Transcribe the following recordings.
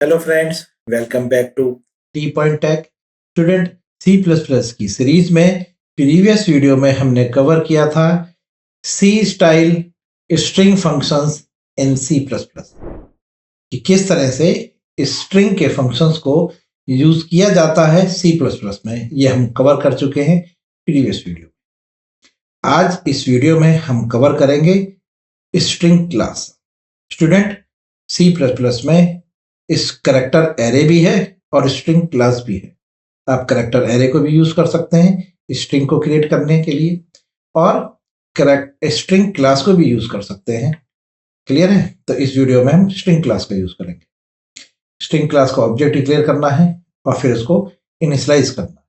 Hello friends, welcome back to T point tech. Student, C plus plus की series में previous video में हमने cover किया था C style string functions in C plus plus, कि किस तरह से स्ट्रिंग के फंक्शंस को यूज किया जाता है सी प्लस प्लस में। ये हम कवर कर चुके हैं प्रीवियस वीडियो। आज इस वीडियो में हम कवर करेंगे string class. Student, C plus plus में इस करैक्टर एरे भी है और स्ट्रिंग क्लास भी है। आप करैक्टर एरे को भी यूज कर सकते हैं स्ट्रिंग को क्रिएट करने के लिए, और स्ट्रिंग क्लास को भी यूज कर सकते हैं। क्लियर है? तो इस वीडियो में हम स्ट्रिंग क्लास का यूज करेंगे। स्ट्रिंग क्लास का ऑब्जेक्ट डिक्लेयर करना है और फिर उसको इनिशियलाइज करना है।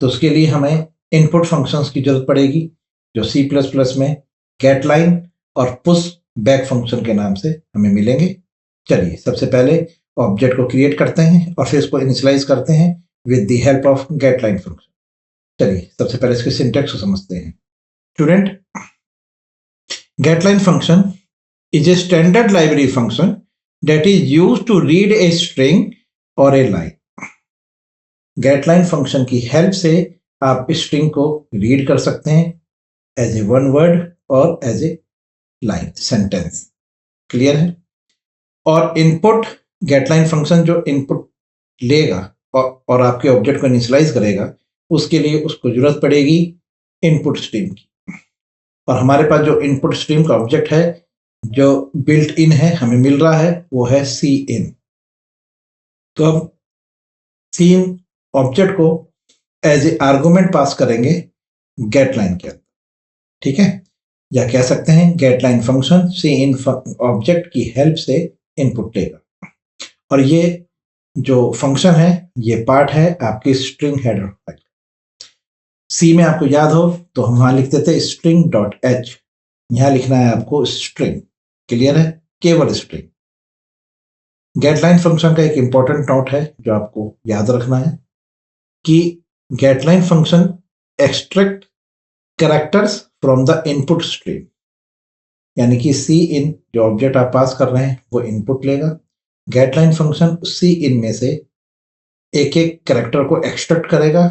तो उसके लिए हमें इनपुट फंक्शंस की जरूरत पड़ेगी, जो सी प्लस प्लस में गेट लाइन और पुश बैक फंक्शन के नाम से हमें मिलेंगे। चलिए सबसे पहले ऑब्जेक्ट को क्रिएट करते हैं और फिर इसको इनिशियलाइज करते हैं with the help of get line function. चलिए सबसे पहले इसके सिंटैक्स को समझते हैं। Student, get line function is a standard library function that is used to read a string or a line. getLine function की हेल्प से आप स्ट्रिंग को रीड कर सकते हैं एज ए वन वर्ड और as a line sentence. Clear है? और इनपुट getLine फंक्शन जो इनपुट लेगा और आपके ऑब्जेक्ट को इनिशियलाइज करेगा, उसके लिए उसको जरूरत पड़ेगी इनपुट स्ट्रीम की। और हमारे पास जो इनपुट स्ट्रीम का ऑब्जेक्ट है जो बिल्ट इन है, हमें मिल रहा है, वो है सी इन। तो हम सी इन ऑब्जेक्ट को एज ए आर्गुमेंट पास करेंगे गेट लाइन के अंदर। ठीक है? या कह सकते हैं गेट लाइन फंक्शन सी इन ऑब्जेक्ट की हेल्प से इनपुट लेगा। और ये जो फंक्शन है ये पार्ट है आपकी स्ट्रिंग हेडर फाइल। सी में आपको याद हो तो हम वहां लिखते थे स्ट्रिंग डॉट एच, यहां लिखना है आपको स्ट्रिंग। क्लियर है? केवल स्ट्रिंग। गेटलाइन फंक्शन का एक इंपॉर्टेंट नोट है जो आपको याद रखना है कि getline function extract characters from the input stream. यानी कि सी इन जो ऑब्जेक्ट आप पास कर रहे हैं वो इनपुट लेगा। गेटलाइन फंक्शन सी इन में से एक एक कैरेक्टर को एक्सट्रैक्ट करेगा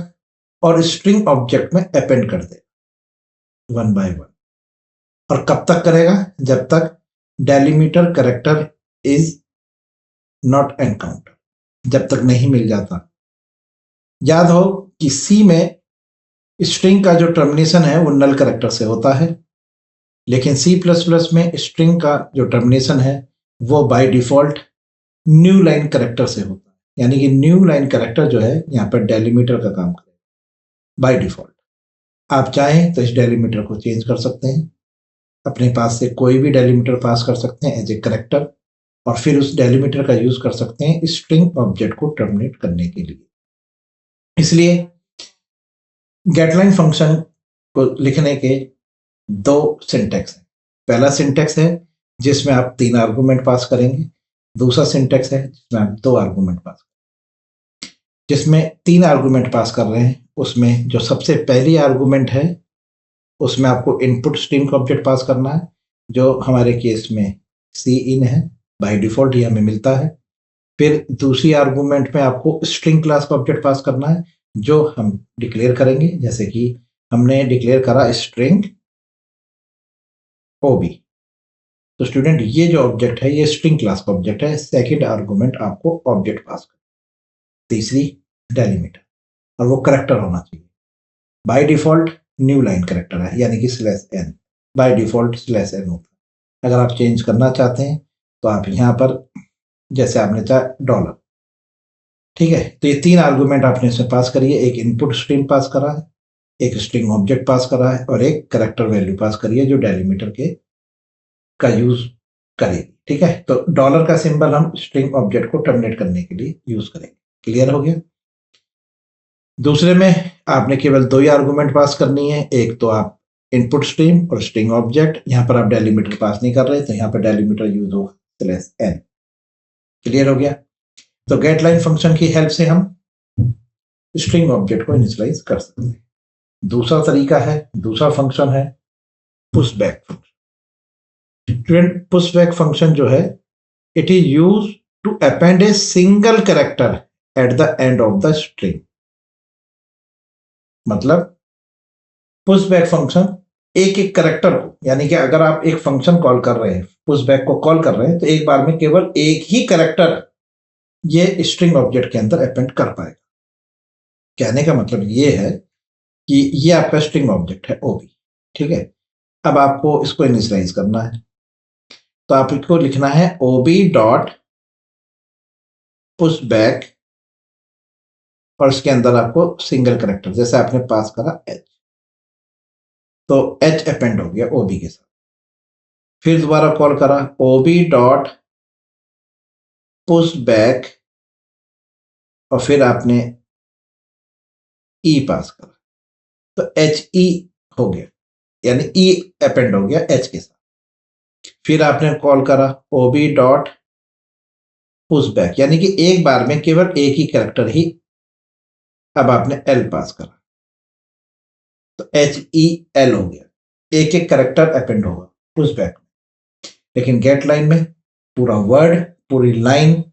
और स्ट्रिंग ऑब्जेक्ट में अपेंड कर देगा वन बाय वन। और कब तक करेगा? जब तक delimiter character is not encounter, जब तक नहीं मिल जाता। याद हो कि सी में स्ट्रिंग का जो टर्मिनेशन है वो नल कैरेक्टर से होता है, लेकिन सी प्लस प्लस में स्ट्रिंग का जो टर्मिनेशन है वो by default new line character से होता है। यानी कि न्यू लाइन कैरेक्टर जो है यहाँ पर डेलीमीटर का काम करेगा बाय डिफॉल्ट। आप चाहें तो इस डेलीमीटर को चेंज कर सकते हैं, अपने पास से कोई भी डेलीमीटर पास कर सकते हैं एज ए कैरेक्टर, और फिर उस डेलीमीटर का यूज कर सकते हैं स्ट्रिंग ऑब्जेक्ट को टर्मिनेट करने के लिए। इसलिए गेटलाइन फंक्शन को लिखने के दो सिंटैक्स हैं। पहला सिंटैक्स है जिसमें आप 3 आर्गुमेंट पास करेंगे, दूसरा सिंटैक्स है जिसमें आप 2 आर्गुमेंट पास करेंगे। जिसमें 3 आर्गुमेंट पास कर रहे हैं उसमें जो सबसे पहली आर्गुमेंट है उसमें आपको इनपुट स्ट्रीम का ऑब्जेक्ट पास करना है, जो हमारे केस में सी इन है, बाय डिफॉल्ट ये हमें मिलता है। फिर दूसरी आर्गुमेंट में आपको स्ट्रिंग क्लास का ऑब्जेक्ट पास करना है जो हम डिक्लेयर करेंगे, जैसे कि हमने डिक्लेयर करा स्ट्रिंग ओबी। तो स्टूडेंट, ये जो ऑब्जेक्ट है ये स्ट्रिंग क्लास का ऑब्जेक्ट है। सेकंड आर्गुमेंट आपको ऑब्जेक्ट पास करना, तीसरी डेलीमीटर, और वो कैरेक्टर होना चाहिए। By default new line character है, यानी कि /n। बाय डिफॉल्ट /n होता है। अगर आप चेंज करना चाहते हैं तो आप यहाँ पर जैसे आपने चाहा $। ठीक है? तो ये 3 आर्गुमेंट आपने इसमें पास करिए। एक इनपुट स्ट्रीम पास करा है, एक स्ट्रिंग ऑब्जेक्ट पास करा है, और एक कैरेक्टर वैल्यू पास करिए जो डेलीमीटर के का यूज करेगी। ठीक है? तो $, का सिंबल हम स्ट्रिंग ऑब्जेक्ट को टर्मिनेट करने के लिए यूज करेंगे। क्लियर हो गया? दूसरे में आपने केवल 2 ही आर्गुमेंट पास करनी है। एक तो आप इनपुट स्ट्रीम और स्ट्रिंग ऑब्जेक्ट, यहां पर आप डेलीमीटर पास नहीं कर रहे तो यहां पर डेलीमीटर यूज होगा /n। क्लियर हो गया? तो गेट लाइन फंक्शन की हेल्प से हम स्ट्रिंग ऑब्जेक्ट को इनिशियलाइज कर सकते हैं। दूसरा तरीका है, दूसरा फंक्शन है push back function. Push back function जो है it is use to append a single character at the end of the string. मतलब पुश बैक फंक्शन एक एक करेक्टर को, यानी कि अगर आप एक फंक्शन कॉल कर रहे हैं, पुश बैक को कॉल कर रहे हैं, तो एक बार में केवल एक ही करेक्टर ये स्ट्रिंग ऑब्जेक्ट के अंदर अपेंड कर पाएगा। कहने का मतलब ये है कि ये आपका स्ट्रिंग ऑब्जेक्ट है ओबी, ठीक है। अब आपको इसको इनिशियलाइज करना है, तो आप इसको लिखना है ओबी डॉट पुश बैक, और इसके अंदर आपको सिंगल करेक्टर जैसे आपने पास करा एच, तो एच अपेंड हो गया ओबी के साथ। फिर दोबारा कॉल करा ओबी डॉट पुश बैक, और फिर आपने ई पास करा, तो एच ई हो गया, यानी ई अपेंड हो गया एच के साथ। फिर आपने कॉल करा ओबी डॉट पुश बैक, यानी कि एक बार में केवल एक ही कैरेक्टर ही, अब आपने एल पास करा, तो एच ई एल हो गया, एक एक कैरेक्टर अपेंड होगा पुश बैक में। लेकिन गेट लाइन में पूरा वर्ड, पूरी लाइन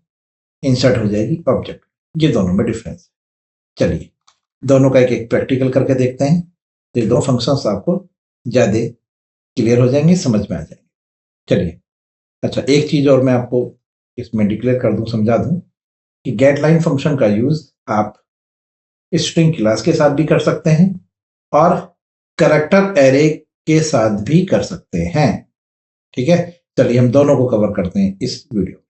इंसर्ट हो जाएगी ऑब्जेक्ट। ये दोनों में डिफरेंस है। चलिए दोनों का एक एक प्रैक्टिकल करके देखते हैं, तो ये दो फंक्शंस आपको ज्यादा क्लियर हो जाएंगे, समझ में आ जाएंगे। चलिए, अच्छा एक चीज और मैं आपको इसमें डिक्लेयर कर दूं, समझा दूं कि गेट लाइन फंक्शन का यूज आप स्ट्रिंग क्लास के साथ भी कर सकते हैं और कैरेक्टर एरे के साथ भी कर सकते हैं, ठीक है। चलिए हम दोनों को कवर करते हैं इस वीडियो।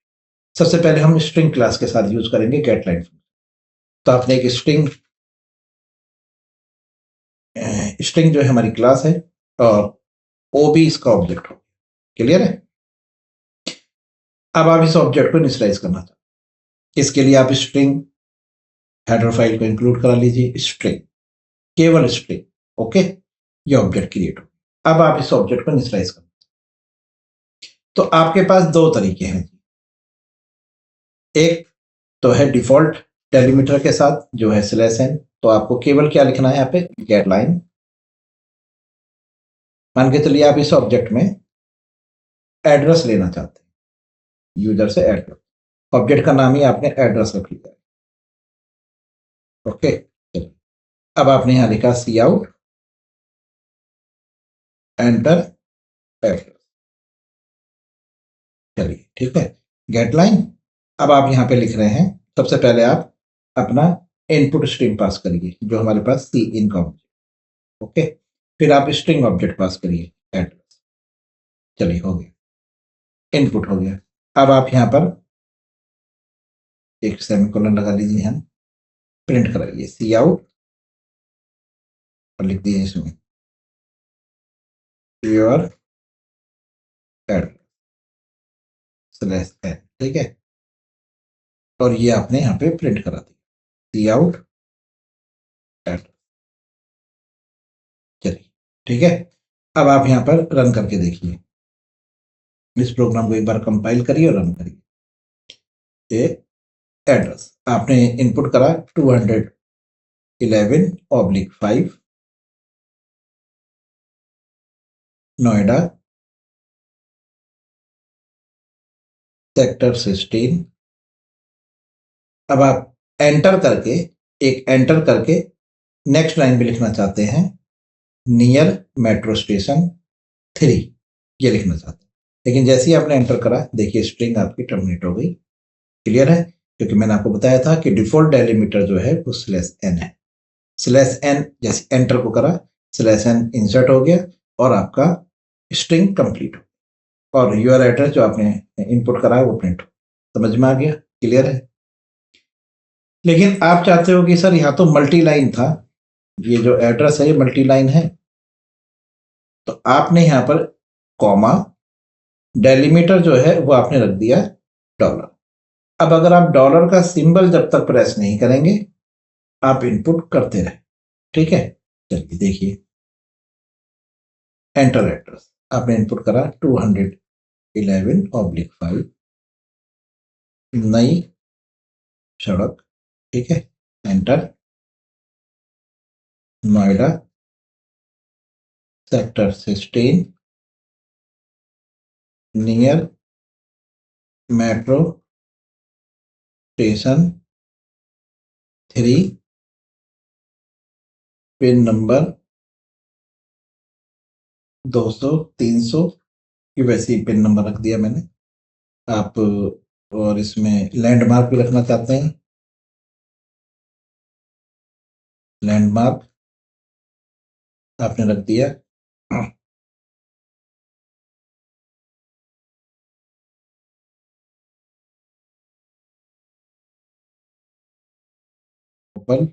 सबसे पहले हम स्ट्रिंग क्लास के साथ यूज करेंगे गेट लाइन फंक्शन। तो आपने एक स्ट्रिंग जो है हमारी क्लास है, और ओ भी इसका ऑब्जेक्ट हो, क्लियर है। अब आप इस ऑब्जेक्ट को इनिशियलाइज करना चाहते हैं, इसके लिए आप स्ट्रिंग हेडर फाइल को इंक्लूड करा लीजिए, स्ट्रिंग, केवल स्ट्रिंग, ओके, ये ऑब्जेक्ट क्रिएट हो। अब आप इस ऑब्जेक्ट को इनिशियलाइज करना, तो आपके पास दो तरीके हैं। एक तो है डिफॉल्ट डेलिमीटर के साथ जो है /n, तो आपको केवल क्या लिखना है यहाँ पे, गेट लाइन। मान के चलिए आप इस ऑब्जेक्ट में एड्रेस लेना चाहते हैं, यूजर से एड्रेस, ऑब्जेक्ट का नाम ही आपने एड्रेस रख लिया, ओके। चलिए अब आपने यहां लिखा सी आउट एंटर एड्रेस, चलिए ठीक है, गेट लाइन। अब आप यहां पे लिख रहे हैं, सबसे पहले आप अपना इनपुट स्ट्रिंग पास करिए जो हमारे पास सी इन का ऑब्जेक्ट, ओके। फिर आप स्ट्रिंग ऑब्जेक्ट पास करिए एड्रेस, चलिए हो गया, इनपुट हो गया। अब आप यहां पर एक सेमीकोलन लगा लीजिए, हम प्रिंट कराइए सी आउट, और लिख दीजिए इसमें योर एड्रेस /n, ठीक है। और ये आपने यहाँ पे प्रिंट करा दिया सी आउट एड्रेस, चलिए ठीक है। अब आप यहाँ पर रन करके देखिए, इस प्रोग्राम को एक बार कंपाइल करिए और रन करिए। ये एड्रेस आपने इनपुट करा 211/5 नोएडा सेक्टर 16। अब आप एंटर करके, एक एंटर करके नेक्स्ट लाइन भी लिखना चाहते हैं, नियर मेट्रो स्टेशन 3, ये लिखना चाहते हैं। लेकिन जैसे ही आपने एंटर करा, देखिए स्ट्रिंग आपकी टर्मिनेट हो गई, क्लियर है। क्योंकि मैंने आपको बताया था कि डिफॉल्ट डेलिमीटर जो है वो /n है। /n जैसे एंटर को करा, /n इंसर्ट हो गया और आपका स्ट्रिंग कंप्लीट हो, और यूर एड्रेस जो आपने इनपुट करा है वो प्रिंट हो। समझ में आ गया, क्लियर है। लेकिन आप चाहते हो कि सर यहाँ तो मल्टी लाइन था, ये जो एड्रेस है ये मल्टी लाइन है, तो आपने यहाँ पर कॉमा, डेलीमीटर जो है वो आपने रख दिया $। अब अगर आप डॉलर का सिंबल जब तक प्रेस नहीं करेंगे, आप इनपुट करते रहे, ठीक है। चलिए देखिए, एंटर एड्रेस आपने इनपुट करा 211/5 नई सड़क, ठीक है, enter, Noida sector 16 near metro station 3 pin number 200 300 की वैसे ही पिन नंबर रख दिया मैंने। आप और इसमें लैंडमार्क भी रखना चाहते हैं, लैंडमार्क आपने रख दिया। ओपन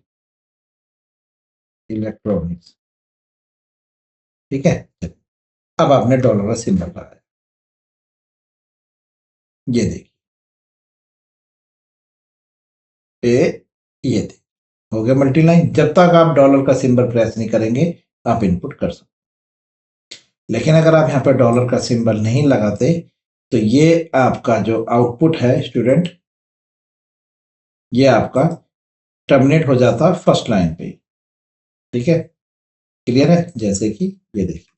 इलेक्ट्रॉनिक्स, ठीक है। अब आपने डॉलर का सिंबल लगाया, ये देखिए, ये देखिए हो गया मल्टीलाइन। जब तक आप डॉलर का सिंबल प्रेस नहीं करेंगे आप इनपुट कर सकते। लेकिन अगर आप यहाँ पे डॉलर का सिंबल नहीं लगाते तो ये आपका जो आउटपुट है स्टूडेंट, ये आपका टर्मिनेट हो जाता फर्स्ट लाइन पे, ठीक है। क्लियर है? जैसे कि ये देखिए,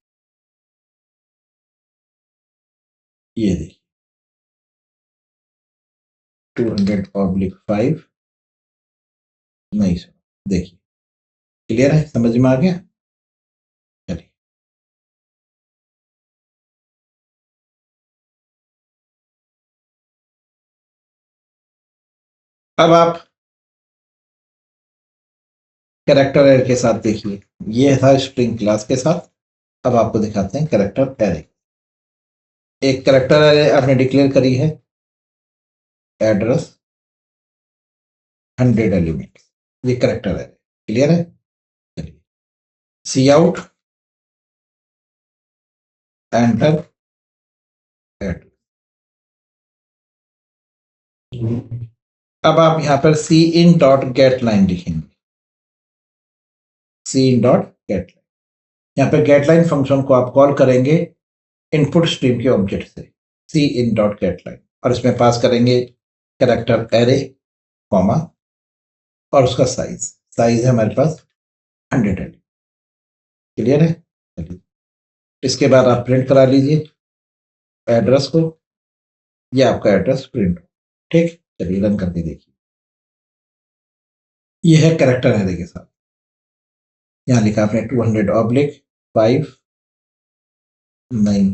ये देखिए 200/5 नहीं सर, देखिए क्लियर है, समझ में आ गया। चलिए अब आप कैरेक्टर एरे के साथ देखिए, ये था स्ट्रिंग क्लास के साथ। अब आपको दिखाते हैं कैरेक्टर एरे। एक कैरेक्टर एरे आपने डिक्लेयर करी है, एड्रेस 100 एलिमेंट, ये कैरेक्टर एरे। क्लियर है? चलिए सी आउट एंटर एड्रेस। अब आप यहाँ पर सी इन डॉट गेट लाइन लिखेंगे, सी इन डॉट गेट लाइन। यहाँ पे गेट लाइन फंक्शन को आप कॉल करेंगे इनपुट स्ट्रीम के ऑब्जेक्ट से, सी इन डॉट गेट लाइन, और इसमें पास करेंगे कैरेक्टर एरे कॉमा और उसका साइज है हमारे पास 100 है। क्लियर है? चलिए इसके बाद आप प्रिंट करा लीजिए एड्रेस को, ये आपका एड्रेस प्रिंट हो, ठीक। चलिए रन करके देखिए, ये है कैरेक्टर एरे के साथ। यहाँ लिखा आपने 200/5 नहीं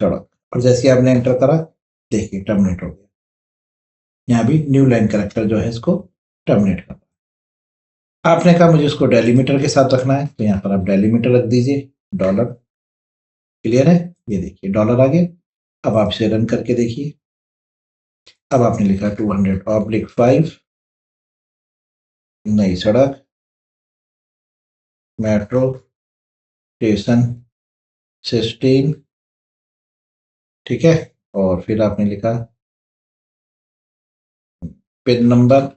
सड़क, और जैसे आपने एंटर करा देखिए टर्मिनेट हो गया। यहाँ भी न्यू लाइन कैरेक्टर जो है इसको टर्मिनेट करना। आपने कहा मुझे इसको डेलीमीटर के साथ रखना है, तो यहाँ पर आप डेलीमीटर रख दीजिए डॉलर। क्लियर है? ये देखिए डॉलर आ गया। अब आप इसे रन करके देखिए, अब आपने लिखा 200/5 नई सड़क मेट्रो स्टेशन 16, ठीक है। और फिर आपने लिखा पिन नंबर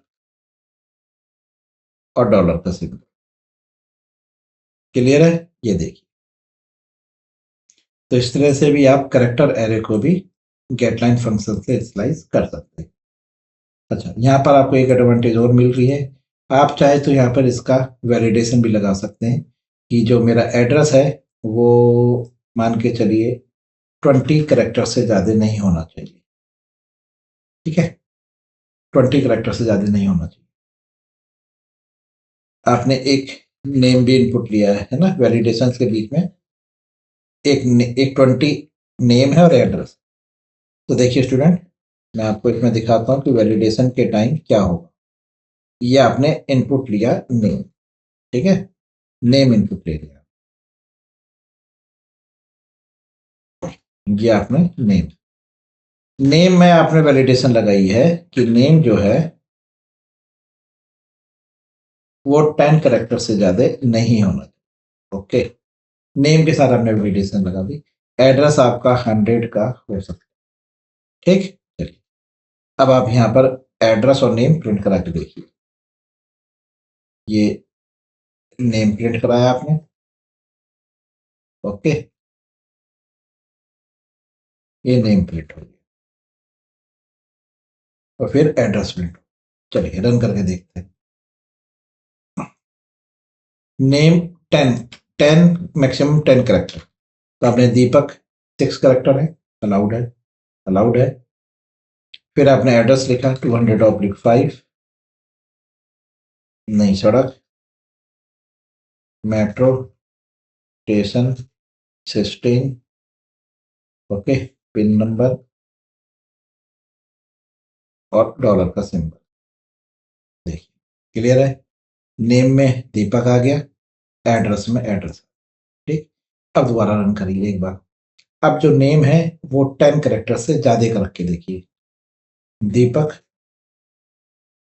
और डॉलर का सिंबल। क्लियर है? ये देखिए, तो इस तरह से भी आप कैरेक्टर एरे को भी गेटलाइन फंक्शन से स्लाइस कर सकते हैं। अच्छा, यहाँ पर आपको एक एडवांटेज और मिल रही है, आप चाहे तो यहाँ पर इसका वैलिडेशन भी लगा सकते हैं कि जो मेरा एड्रेस है वो मान के चलिए 20 कैरेक्टर से ज़्यादा नहीं होना चाहिए, ठीक है। 20 कैरेक्टर से ज़्यादा नहीं होना चाहिए। आपने एक नेम भी इनपुट लिया है ना वैलिडेशन के बीच में, एक 20 नेम है और एड्रेस। तो देखिए स्टूडेंट, मैं आपको इसमें दिखाता हूँ कि वैलिडेशन के टाइम क्या होगा। ये आपने इनपुट लिया नेम, ठीक है, नेम इनपुट ले लिया, ये आपने नेम में आपने वैलिडेशन लगाई है कि नेम जो है वो 10 कैरेक्टर से ज्यादा नहीं होना चाहिए, ओके। नेम के साथ आपने वैलिडेशन लगा दी। एड्रेस आपका 100 का हो सकता है, ठीक। चलिए अब आप यहाँ पर एड्रेस और नेम प्रिंट करा के देखिए, ये नेम प्रिंट कराया आपने, ओके, ये नेम प्रिंट हो गया और फिर एड्रेस प्रिंट। चलिए रन करके देखते हैं। नेम 10 मैक्सिमम 10 कैरेक्टर, तो आपने दीपक 6 कैरेक्टर है, अलाउड है, अलाउड है। फिर आपने एड्रेस लिखा 200/5, नई सड़क, metro station 16, okay, pin number और डॉलर का सिंबल। देखिए क्लियर है। नेम में दीपक आ गया, एड्रेस में एड्रेस, ठीक। अब दोबारा रन करिए एक बार। अब जो नेम है वो 10 कैरेक्टर से ज्यादा का रख के देखिए, दीपक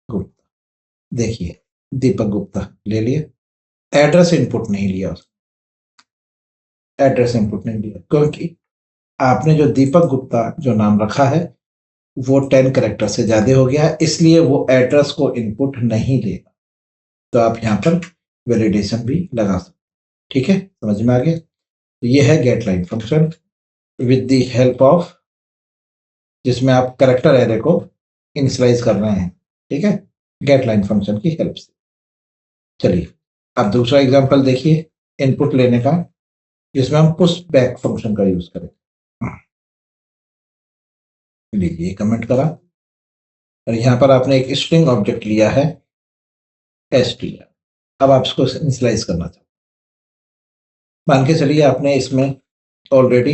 गुप्ता। देखिए दीपक गुप्ता ले लिया, एड्रेस इनपुट नहीं लिया, एड्रेस इनपुट नहीं लिया क्योंकि आपने जो दीपक गुप्ता जो नाम रखा है वो 10 कैरेक्टर से ज्यादा हो गया है, इसलिए वो एड्रेस को इनपुट नहीं लेगा। तो आप यहाँ पर वैलिडेशन भी लगा सकते, ठीक है, समझ में आ गया। तो ये है get line function with the help of, जिसमें आप कैरेक्टर एरे को इनिशियलाइज कर रहे हैं, ठीक है, गेट लाइन फंक्शन की हेल्प से। चलिए अब दूसरा एग्जांपल देखिए इनपुट लेने का, जिसमें हम पुश बैक फंक्शन का यूज करें। लीजिए कमेंट करा और यहाँ पर आपने एक स्ट्रिंग ऑब्जेक्ट लिया है str। अब आप इसको इनिशियलाइज करना चाहते, मान के चलिए आपने इसमें ऑलरेडी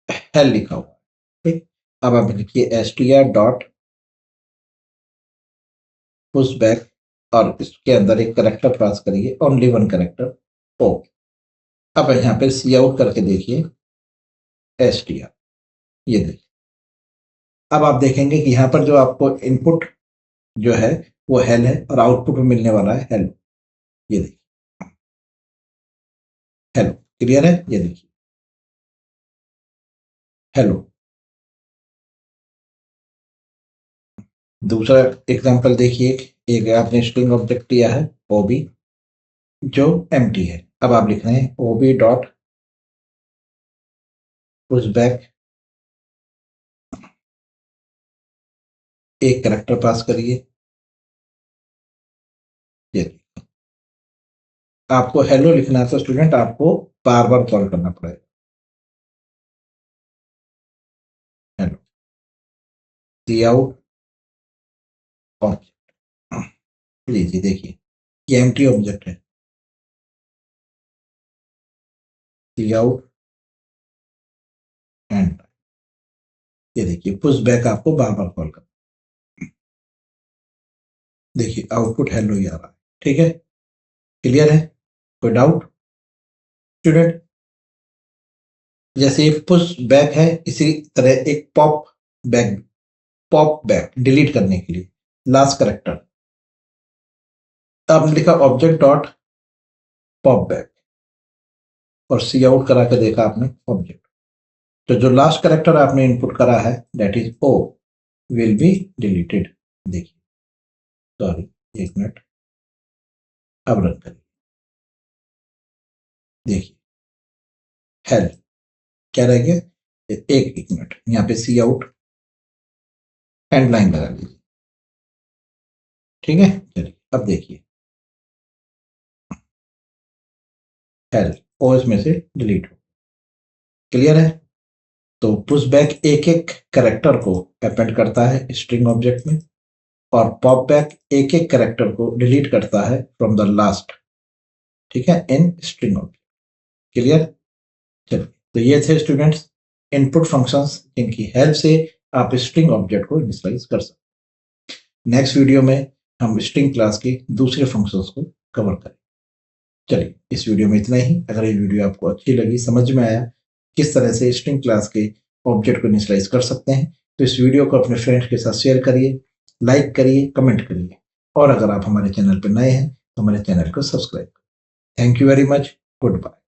हेल लिखा हुआ, ठीक। अब आप लिखिए str पुश बैक और इसके अंदर एक कैरेक्टर पास करिए, ओनली वन कैरेक्टर ओ। अब यहाँ पे सी आउट करके देखिए str, ये देखिए। अब आप देखेंगे कि यहाँ पर जो आपको इनपुट जो है वो हेल है और आउटपुट में मिलने वाला है हेलो, ये देखिए हेलो, क्लियर है, ये देखिए हेलो। दूसरा एग्जांपल देखिए, एक आपने स्ट्रिंग ऑब्जेक्ट लिया है ओबी जो एम्प्टी है। अब आप लिख रहे हैं ओबी डॉट पुश बैक, एक कैरेक्टर पास करिए, ये आपको हेलो लिखना है तो स्टूडेंट आपको बार बार कॉल करना पड़ेगा, हेलो सी आउट ऑब्जेक्ट। लीजिए देखिए ये एम्प्टी ऑब्जेक्ट है, सी आउट एंड, ये देखिए पुश बैक आपको बार बार कॉल करना, देखिए आउटपुट हेलो ही आ रहा है, ठीक है, क्लियर है, कोई डाउट स्टूडेंट। जैसे ये पुश बैक है इसी तरह एक पॉप बैक डिलीट करने के लिए लास्ट कैरेक्टर, आपने लिखा ऑब्जेक्ट डॉट पॉप बैक और सी आउट करा के देखा आपने ऑब्जेक्ट, तो जो लास्ट कैरेक्टर आपने इनपुट करा है that is O will be deleted. देखिए सॉरी एक मिनट, अब रन करिए, देखिए हेल क्या रह गया, एक मिनट यहाँ पे सी आउट एंड लाइन लगा लीजिए, ठीक है। चलिए अब देखिए हेल ओ इसमें से डिलीट हो, क्लियर है। तो पुश बैक एक एक कैरेक्टर को अपेंड करता है स्ट्रिंग ऑब्जेक्ट में और पॉप बैक एक एक कैरेक्टर को डिलीट करता है फ्रॉम द लास्ट, ठीक है, इन स्ट्रिंग ऑब्जेक्ट, क्लियर। चलिए तो ये थे स्टूडेंट्स इनपुट फंक्शंस जिनकी हेल्प से आप स्ट्रिंग ऑब्जेक्ट को इनिशियलाइज कर सकते। नेक्स्ट वीडियो में हम स्ट्रिंग क्लास के दूसरे फंक्शंस को कवर करें। चलिए इस वीडियो में इतना ही। अगर ये वीडियो आपको अच्छी लगी, समझ में आया किस तरह से स्ट्रिंग क्लास के ऑब्जेक्ट को इनिशियलाइज कर सकते हैं, तो इस वीडियो को अपने फ्रेंड्स के साथ शेयर करिए, लाइक करिए, कमेंट करिए और अगर आप हमारे चैनल पर नए हैं तो हमारे चैनल को सब्सक्राइब करें। Thank you very much, good bye.